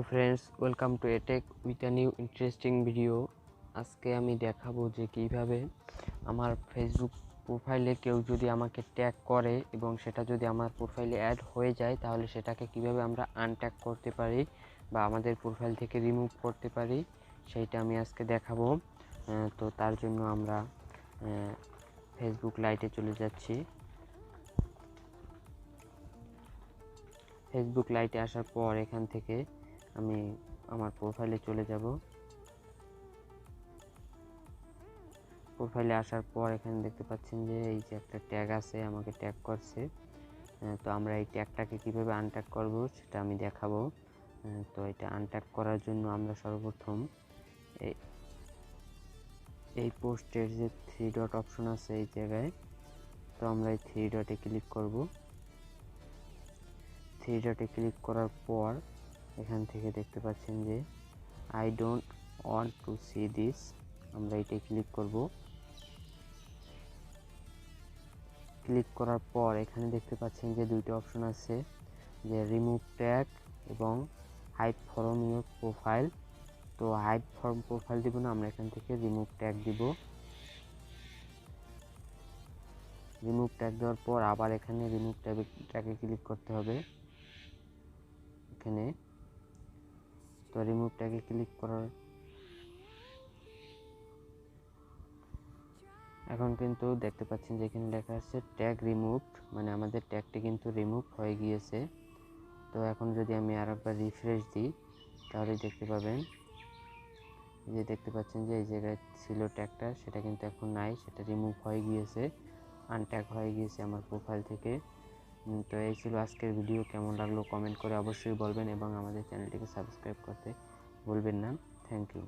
Friends welcome to A.Tech with a new interesting video. আজকে আমি দেখাবো যে কিভাবে আমার ফেসবুক প্রোফাইলে কেউ যদি আমাকে ট্যাগ করে এবং সেটা যদি আমার প্রোফাইলে অ্যাড হয়ে যায় তাহলে সেটাকে কিভাবে আমরা আনট্যাগ করতে পারি বা আমাদের প্রোফাইল থেকে রিমুভ করতে পারি সেইটা আমি আজকে দেখাবো। তো তার জন্য আমরা ফেসবুক লাইটে চলে যাচ্ছি। ফেসবুক লাইটে আসার পর এখান থেকে আমি আমার প্রোফাইলে চলে যাব। প্রোফাইলে আসার পর এখানে দেখতে পাচ্ছেন যে এই যে একটা ট্যাগ আছে, আমাকে ট্যাগ করছে। তো আমরা এই ট্যাগটাকে কিভাবে আনট্যাগ করব সেটা আমি দেখাবো। তো এটা আনট্যাগ করার জন্য আমরা সর্বপ্রথম এই পোস্টের যে 3 ডট অপশন আছে এই জায়গায়, তো আমরা এই 3 ডটে ক্লিক করব। 3 ডটে ক্লিক করার পর এখান থেকে দেখতে পাচ্ছেন যে I don't want to C this, আমরা এটাই ক্লিক করব। ক্লিক করার পর এখানে দেখতে পাচ্ছেন যে দুইটা অপশন আছে, যে রিমুভ ট্যাগ এবং হাইড ফ্রম ইউর প্রোফাইল। তো হাইড ফ্রম প্রোফাইল দিব না, আমরা এখান থেকে রিমুভ ট্যাগ দিব। রিমুভ ট্যাগ দেওয়ার পর আবার এখানে রিমুভ ট্যাগে ক্লিক করতে হবে এখানে। তো রিমুভ ট্যাগে ক্লিক করার এখন কিন্তু দেখতে পাচ্ছেন যে এখানে লেখা আছে ট্যাগ রিমুভড, মানে আমাদের ট্যাগটি কিন্তু রিমুভ হয়ে গিয়েছে। তো এখন যদি আমি আরেকবার রিফ্রেশ দিই তাহলে দেখতে পাবেন যে দেখতে পাচ্ছেন যে এই জায়গায় ছিল ট্যাগটা, সেটা কিন্তু এখন নাই, সেটা রিমুভ হয়ে গিয়েছে, আনট্যাগ হয়ে গিয়েছে আমার প্রোফাইল থেকে। তো এই ছিল আজকের ভিডিও। কেমন লাগলো কমেন্ট করে অবশ্যই বলবেন এবং আমাদের চ্যানেলটিকে সাবস্ক্রাইব করতে ভুলবেন না। Thank you.